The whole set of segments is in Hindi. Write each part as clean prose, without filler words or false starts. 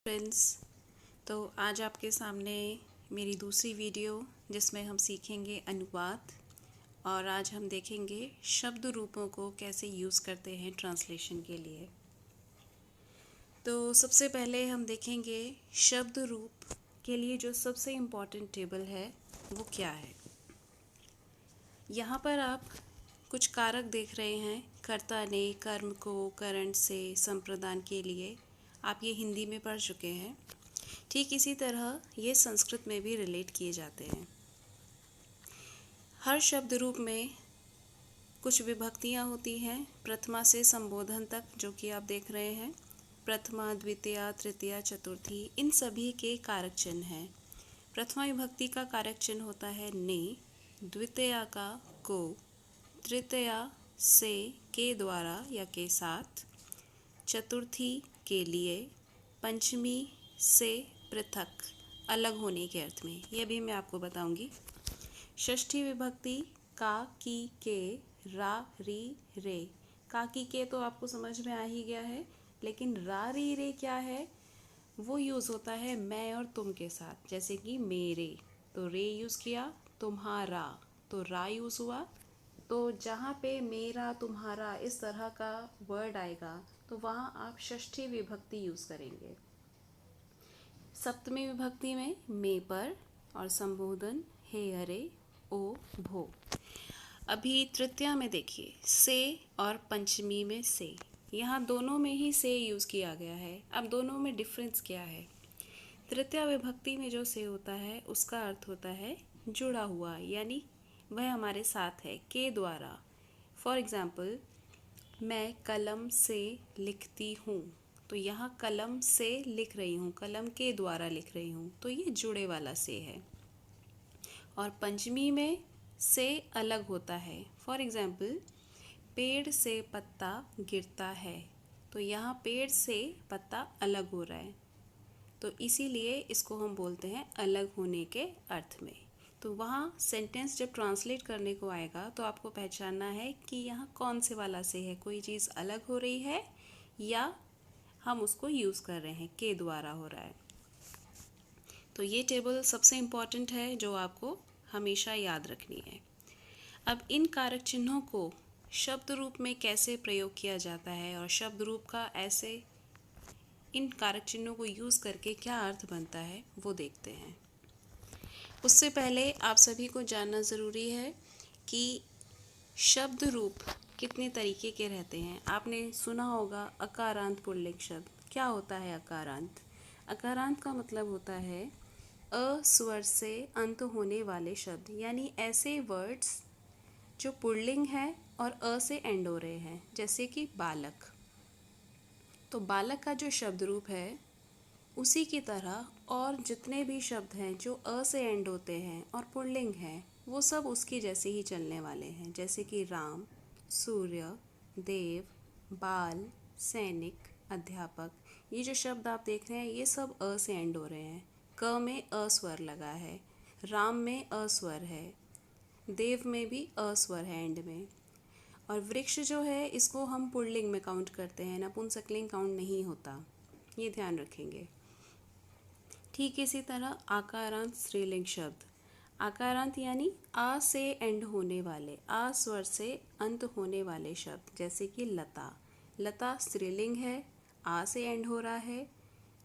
फ्रेंड्स, तो आज आपके सामने मेरी दूसरी वीडियो जिसमें हम सीखेंगे अनुवाद। और आज हम देखेंगे शब्द रूपों को कैसे यूज़ करते हैं ट्रांसलेशन के लिए। तो सबसे पहले हम देखेंगे शब्द रूप के लिए जो सबसे इम्पॉर्टेंट टेबल है वो क्या है। यहाँ पर आप कुछ कारक देख रहे हैं। कर्ता ने कर्म को करण से संप्रदान के लिए आप ये हिंदी में पढ़ चुके हैं। ठीक इसी तरह ये संस्कृत में भी रिलेट किए जाते हैं। हर शब्द रूप में कुछ विभक्तियाँ होती हैं, प्रथमा से संबोधन तक, जो कि आप देख रहे हैं। प्रथमा, द्वितीया, तृतीया, चतुर्थी, इन सभी के कारक चिन्ह हैं। प्रथमा विभक्ति का कारक चिन्ह होता है ने, द्वितीया का को, तृतीया से के द्वारा या के साथ, चतुर्थी के लिए, पंचमी से पृथक अलग होने के अर्थ में। यह भी मैं आपको बताऊंगी। षष्ठी विभक्ति का, की, के, रा, री, रे। का, की, के तो आपको समझ में आ ही गया है, लेकिन रा, री, रे क्या है? वो यूज़ होता है मैं और तुम के साथ। जैसे कि मेरे, तो रे यूज़ किया, तुम्हारा तो रा यूज़ हुआ। तो जहाँ पे मेरा, तुम्हारा इस तरह का वर्ड आएगा तो वहाँ आप षष्ठी विभक्ति यूज़ करेंगे। सप्तमी विभक्ति में मे पर और संबोधन हे, हरे, ओ, भो। अभी तृतीया में देखिए से और पंचमी में से। यहाँ दोनों में ही से यूज़ किया गया है। अब दोनों में डिफरेंस क्या है? तृतीया विभक्ति में जो से होता है उसका अर्थ होता है जुड़ा हुआ, यानी वह हमारे साथ है के द्वारा। फॉर एग्ज़ाम्पल, मैं कलम से लिखती हूँ, तो यहाँ कलम से लिख रही हूँ, कलम के द्वारा लिख रही हूँ, तो ये जुड़े वाला से है। और पंचमी में से अलग होता है। फॉर एग्ज़ाम्पल, पेड़ से पत्ता गिरता है, तो यहाँ पेड़ से पत्ता अलग हो रहा है, तो इसीलिए इसको हम बोलते हैं अलग होने के अर्थ में। तो वहाँ सेंटेंस जब ट्रांसलेट करने को आएगा तो आपको पहचानना है कि यहाँ कौन से वाला से है, कोई चीज़ अलग हो रही है या हम उसको यूज़ कर रहे हैं, के द्वारा हो रहा है। तो ये टेबल सबसे इम्पॉर्टेंट है जो आपको हमेशा याद रखनी है। अब इन कारक चिन्हों को शब्द रूप में कैसे प्रयोग किया जाता है और शब्द रूप का ऐसे इन कारक चिन्हों को यूज़ करके क्या अर्थ बनता है वो देखते हैं। उससे पहले आप सभी को जानना ज़रूरी है कि शब्द रूप कितने तरीके के रहते हैं। आपने सुना होगा अकारांत पुल्लिंग शब्द। क्या होता है अकारांत? अकारांत का मतलब होता है अ स्वर से अंत होने वाले शब्द, यानी ऐसे वर्ड्स जो पुल्लिंग है और अ से एंड हो रहे हैं, जैसे कि बालक। तो बालक का जो शब्द रूप है उसी की तरह और जितने भी शब्द हैं जो अ से एंड होते हैं और पुल्लिंग हैं, वो सब उसके जैसे ही चलने वाले हैं। जैसे कि राम, सूर्य, देव, बाल, सैनिक, अध्यापक। ये जो शब्द आप देख रहे हैं ये सब अ से एंड हो रहे हैं। क में अ स्वर लगा है, राम में अ स्वर है, देव में भी अ स्वर है एंड में। और वृक्ष जो है इसको हम पुल्लिंग में काउंट करते हैं, नपुंसकलिंग काउंट नहीं होता, ये ध्यान रखेंगे। ठीक इसी तरह आकारांत स्त्रीलिंग शब्द। आकारांत यानी आ से एंड होने वाले, आ स्वर से अंत होने वाले शब्द, जैसे कि लता। लता स्त्रीलिंग है, आ से एंड हो रहा है,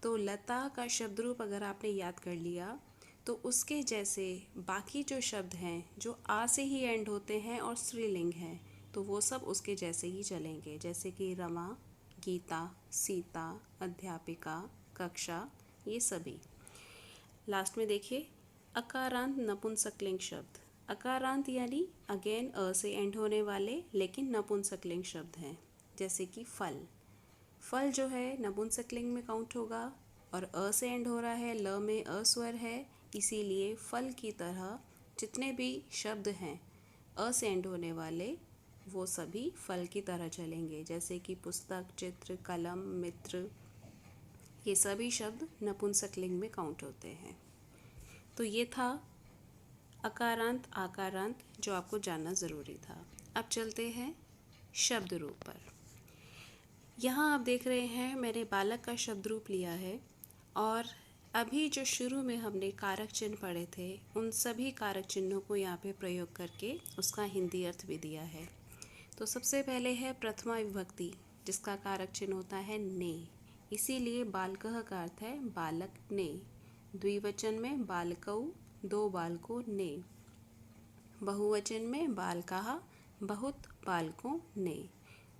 तो लता का शब्द रूप अगर आपने याद कर लिया तो उसके जैसे बाकी जो शब्द हैं जो आ से ही एंड होते हैं और स्त्रीलिंग हैं, तो वो सब उसके जैसे ही चलेंगे। जैसे कि रमा, गीता, सीता, अध्यापिका, कक्षा, ये सभी। लास्ट में देखिए अकारांत नपुंसकलिंग शब्द। अकारांत यानी अगेन अ से एंड होने वाले लेकिन नपुंसकलिंग शब्द हैं, जैसे कि फल। फल जो है नपुंसकलिंग में काउंट होगा और अ से एंड हो रहा है, ल में अ स्वर है, इसीलिए फल की तरह जितने भी शब्द हैं अ से एंड होने वाले वो सभी फल की तरह चलेंगे। जैसे कि पुस्तक, चित्र, कलम, मित्र, ये सभी शब्द नपुंसकलिंग में काउंट होते हैं। तो ये था अकारांत आकारांत जो आपको जानना ज़रूरी था। अब चलते हैं शब्द रूप पर। यहाँ आप देख रहे हैं मैंने बालक का शब्द रूप लिया है और अभी जो शुरू में हमने कारक चिन्ह पढ़े थे उन सभी कारक चिन्हों को यहाँ पे प्रयोग करके उसका हिंदी अर्थ भी दिया है। तो सबसे पहले है प्रथमा विभक्ति, जिसका कारक चिन्ह होता है ने, इसीलिए बालकः का अर्थ है बालक ने। द्विवचन में बालकौ, दो बालकों ने। बहुवचन में बालकाः, बहुत बालकों ने।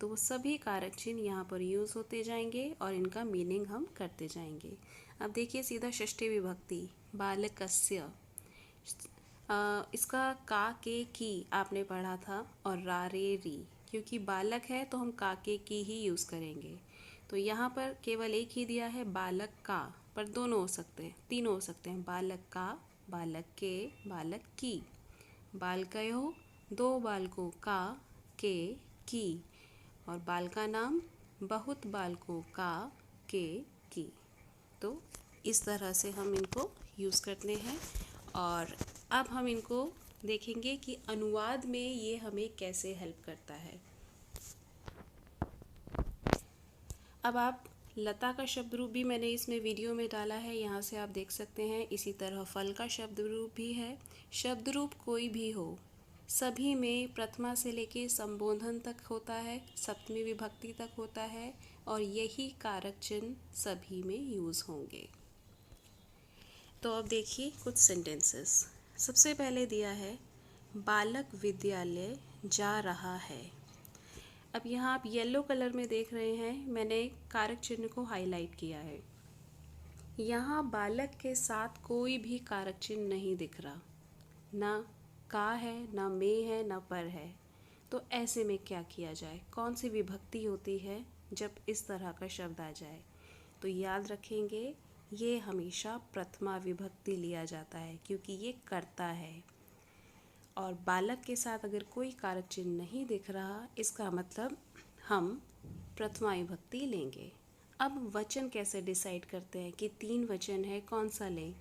तो वो सभी कारक चिन्ह यहाँ पर यूज़ होते जाएंगे और इनका मीनिंग हम करते जाएंगे। अब देखिए सीधा षष्ठी विभक्ति, बालकस्य। इसका का के की आपने पढ़ा था और रा रे री, क्योंकि बालक है तो हम का के की ही यूज़ करेंगे। तो यहाँ पर केवल एक ही दिया है बालक का, पर दोनों हो सकते हैं, तीनों हो सकते हैं, बालक का, बालक के, बालक की। बालकयोः, दो बालकों का, के, की। और बाल का नाम, बहुत बालकों का, के, की। तो इस तरह से हम इनको यूज़ करते हैं। और अब हम इनको देखेंगे कि अनुवाद में ये हमें कैसे हेल्प करता है। अब आप लता का शब्द रूप भी मैंने इसमें वीडियो में डाला है, यहाँ से आप देख सकते हैं। इसी तरह फल का शब्द रूप भी है। शब्द रूप कोई भी हो, सभी में प्रथमा से लेके संबोधन तक होता है, सप्तमी विभक्ति तक होता है, और यही कारक चिन्ह सभी में यूज़ होंगे। तो अब देखिए कुछ सेंटेंसेस। सबसे पहले दिया है बालक विद्यालय जा रहा है। अब यहाँ आप येलो कलर में देख रहे हैं, मैंने कारक चिन्ह को हाईलाइट किया है। यहाँ बालक के साथ कोई भी कारक चिन्ह नहीं दिख रहा, ना का है, ना में है, ना पर है। तो ऐसे में क्या किया जाए, कौन सी विभक्ति होती है जब इस तरह का शब्द आ जाए? तो याद रखेंगे, ये हमेशा प्रथमा विभक्ति लिया जाता है, क्योंकि ये करता है। और बालक के साथ अगर कोई कारक चिन्ह नहीं दिख रहा, इसका मतलब हम प्रथमा विभक्ति लेंगे। अब वचन कैसे डिसाइड करते हैं कि तीन वचन है, कौन सा लें?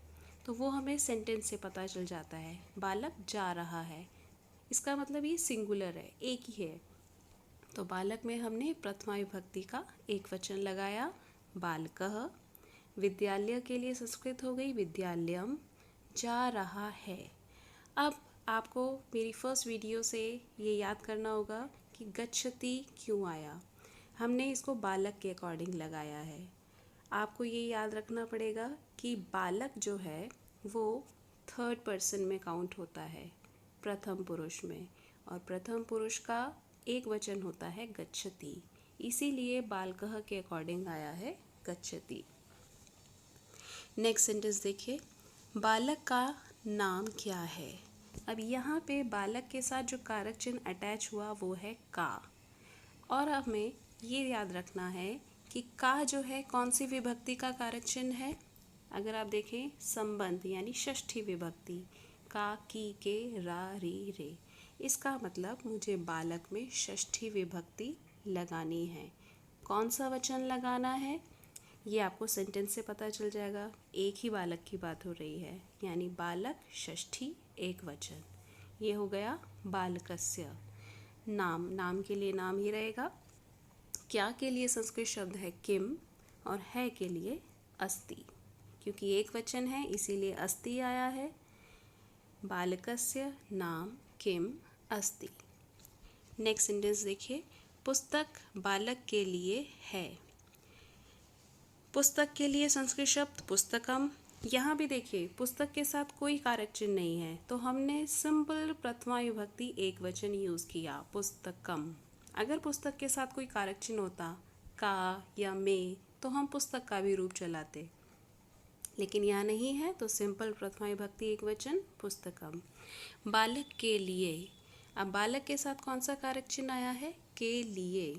तो वो हमें सेंटेंस से पता चल जाता है। बालक जा रहा है, इसका मतलब ये सिंगुलर है, एक ही है। तो बालक में हमने प्रथमा विभक्ति का एक वचन लगाया, बालकः। विद्यालय के लिए संस्कृत हो गई विद्यालयम। जा रहा है। अब आपको मेरी फर्स्ट वीडियो से ये याद करना होगा कि गच्छति क्यों आया। हमने इसको बालक के अकॉर्डिंग लगाया है। आपको ये याद रखना पड़ेगा कि बालक जो है वो थर्ड पर्सन में काउंट होता है, प्रथम पुरुष में, और प्रथम पुरुष का एक वचन होता है गच्छति, इसीलिए बालकः के अकॉर्डिंग आया है गच्छति। नेक्स्ट सेंटेंस देखिए, बालक का नाम क्या है। अब यहाँ पे बालक के साथ जो कारक चिन्ह अटैच हुआ वो है का, और हमें ये याद रखना है कि का जो है कौन सी विभक्ति का कारक चिन्ह है। अगर आप देखें संबंध यानी षष्ठी विभक्ति, का, की, के, रा, री, रे। इसका मतलब मुझे बालक में षष्ठी विभक्ति लगानी है। कौन सा वचन लगाना है ये आपको सेंटेंस से पता चल जाएगा। एक ही बालक की बात हो रही है, यानी बालक षष्ठी एक वचन। ये हो गया बालकस्य। नाम, नाम के लिए नाम ही रहेगा। क्या के लिए संस्कृत शब्द है किम, और है के लिए अस्ति, क्योंकि एक वचन है इसीलिए अस्ति आया है। बालकस्य नाम किम अस्ति। नेक्स्ट सेंटेंस देखिए, पुस्तक बालक के लिए है। पुस्तक के लिए संस्कृत शब्द पुस्तकम। यहाँ भी देखिए पुस्तक के साथ कोई कारक चिन्ह नहीं है, तो हमने सिंपल प्रथमा विभक्ति एक वचन यूज़ किया, पुस्तकम। अगर पुस्तक के साथ कोई कारक चिन्ह होता, का या में, तो हम पुस्तक का भी रूप चलाते, लेकिन यहाँ नहीं है, तो सिंपल प्रथमा विभक्ति एक वचन पुस्तकम। बालक के लिए, अब बालक के साथ कौन सा कारक चिन्ह आया है, के लिए।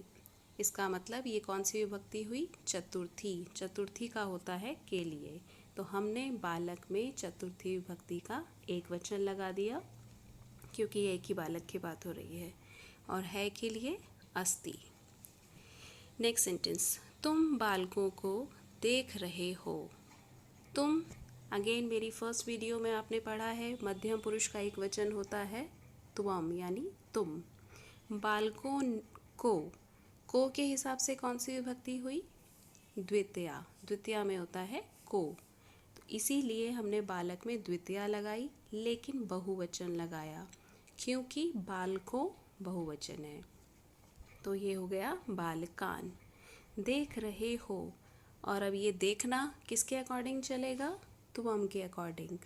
इसका मतलब ये कौन सी विभक्ति हुई, चतुर्थी। चतुर्थी का होता है के लिए, तो हमने बालक में चतुर्थी विभक्ति का एक वचन लगा दिया, क्योंकि एक ही बालक की बात हो रही है। और है के लिए अस्ति। नेक्स्ट सेंटेंस, तुम बालकों को देख रहे हो। तुम, अगेन मेरी फर्स्ट वीडियो में आपने पढ़ा है, मध्यम पुरुष का एक वचन होता है त्वम, यानी तुम। बालकों को के हिसाब से कौन सी विभक्ति हुई, द्वितीया। द्वितीया में होता है को, तो इसीलिए हमने बालक में द्वितीया लगाई लेकिन बहुवचन लगाया क्योंकि बालकों बहुवचन है। तो ये हो गया बालकान। देख रहे हो, और अब ये देखना किसके अकॉर्डिंग चलेगा? त्वम के अकॉर्डिंग।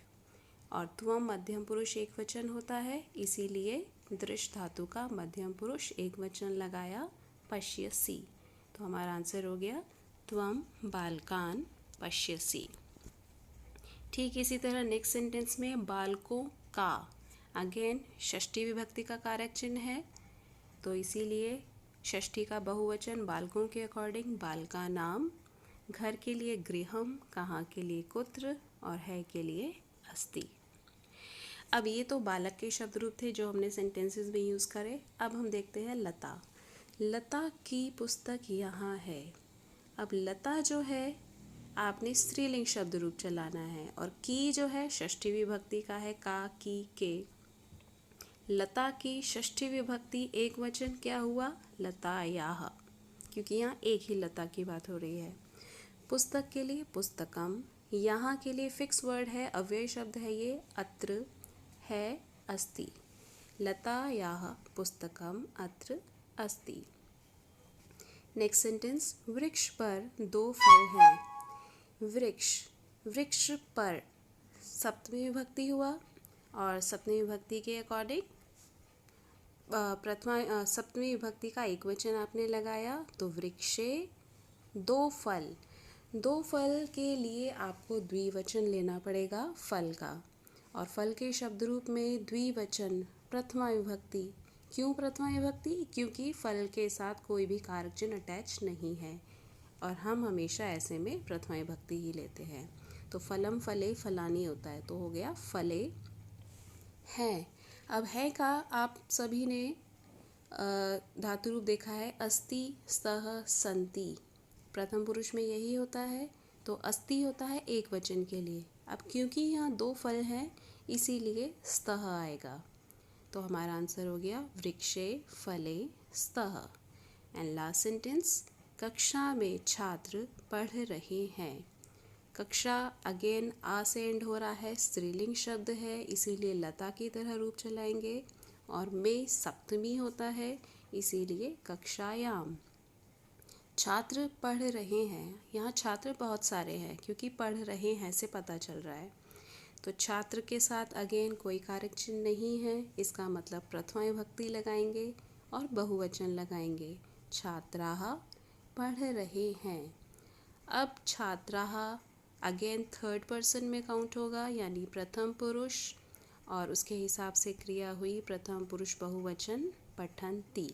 और त्वम मध्यम पुरुष एक वचन होता है, इसीलिए दृश धातु का मध्यम पुरुष एक वचन लगाया पश्यसि। तो हमारा आंसर हो गया त्वम बालकान पश्यसि। ठीक इसी तरह नेक्स्ट सेंटेंस में बालकों का, अगेन षष्ठी विभक्ति का कारक चिन्ह है, तो इसीलिए षष्ठी का बहुवचन बालकों के अकॉर्डिंग बालका नाम। घर के लिए गृहम, कहाँ के लिए कुत्र, और है के लिए अस्ति। अब ये तो बालक के शब्द रूप थे जो हमने सेंटेंसेस में यूज़ करे। अब हम देखते हैं लता। लता की पुस्तक यहाँ है। अब लता जो है आपने स्त्रीलिंग शब्द रूप चलाना है, और की जो है षष्ठी विभक्ति का है, का की के। लता की षष्ठी विभक्ति एक वचन क्या हुआ? लतायाः, क्योंकि यहाँ एक ही लता की बात हो रही है। पुस्तक के लिए पुस्तकम, यहाँ के लिए फिक्स वर्ड है, अव्यय शब्द है ये, अत्र है अस्ति। लतायाः पुस्तकम अत्र अस्ति। नेक्स्ट सेंटेंस, वृक्ष पर 2 फल हैं। वृक्ष, वृक्ष पर सप्तमी विभक्ति हुआ, और सप्तमी विभक्ति के अकॉर्डिंग सप्तमी विभक्ति का एक वचन आपने लगाया, तो वृक्षे 2 फल। 2 फल के लिए आपको द्विवचन लेना पड़ेगा फल का, और फल के शब्द रूप में द्विवचन प्रथमा विभक्ति। क्यों प्रथमा विभक्ति? क्योंकि फल के साथ कोई भी कारक चिन्ह अटैच नहीं है, और हम हमेशा ऐसे में प्रथमा विभक्ति ही लेते हैं। तो फलम फले फलानी होता है, तो हो गया फले हैं। अब है का आप सभी ने धातु रूप देखा है, अस्ति स्तः संति। प्रथम पुरुष में यही होता है, तो अस्ति होता है एक वचन के लिए। अब क्योंकि यहाँ 2 फल हैं, इसीलिए स्तः आएगा। तो हमारा आंसर हो गया वृक्षे फले स्तः। एंड लास्ट सेंटेंस, कक्षा में छात्र पढ़ रहे हैं। कक्षा अगेन आ से एंड हो रहा है, स्त्रीलिंग शब्द है, इसीलिए लता की तरह रूप चलाएंगे, और में सप्तमी होता है, इसीलिए कक्षायाम। छात्र पढ़ रहे हैं, यहाँ छात्र बहुत सारे हैं क्योंकि पढ़ रहे हैं से पता चल रहा है। तो छात्र के साथ अगेन कोई कारक चिन्ह नहीं है, इसका मतलब प्रथमा विभक्ति लगाएंगे और बहुवचन लगाएंगे। छात्राः पढ़ रहे हैं। अब छात्राः अगेन थर्ड पर्सन में काउंट होगा, यानी प्रथम पुरुष, और उसके हिसाब से क्रिया हुई प्रथम पुरुष बहुवचन पठन्ति।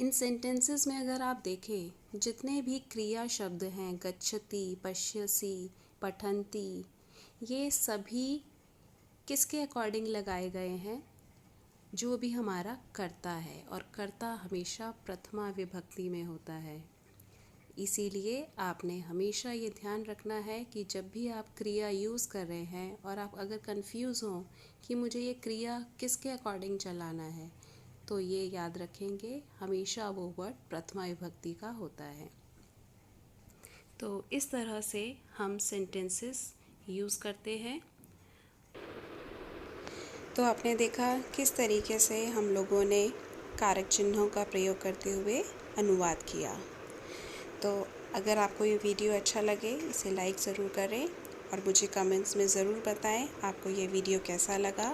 इन सेंटेंसेस में अगर आप देखें, जितने भी क्रिया शब्द हैं, गच्छति, पश्यसि, पठन्ति, ये सभी किसके अकॉर्डिंग लगाए गए हैं? जो भी हमारा कर्ता है, और कर्ता हमेशा प्रथमा विभक्ति में होता है। इसीलिए आपने हमेशा ये ध्यान रखना है कि जब भी आप क्रिया यूज़ कर रहे हैं और आप अगर कंफ्यूज हों कि मुझे ये क्रिया किसके अकॉर्डिंग चलाना है, तो ये याद रखेंगे हमेशा वो वर्ड प्रथमा विभक्ति का होता है। तो इस तरह से हम सेंटेंसेस यूज़ करते हैं। तो आपने देखा किस तरीके से हम लोगों ने कारक चिन्हों का प्रयोग करते हुए अनुवाद किया। तो अगर आपको ये वीडियो अच्छा लगे, इसे लाइक ज़रूर करें, और मुझे कमेंट्स में ज़रूर बताएं आपको ये वीडियो कैसा लगा।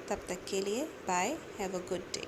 तब तक के लिए bye, have a good day.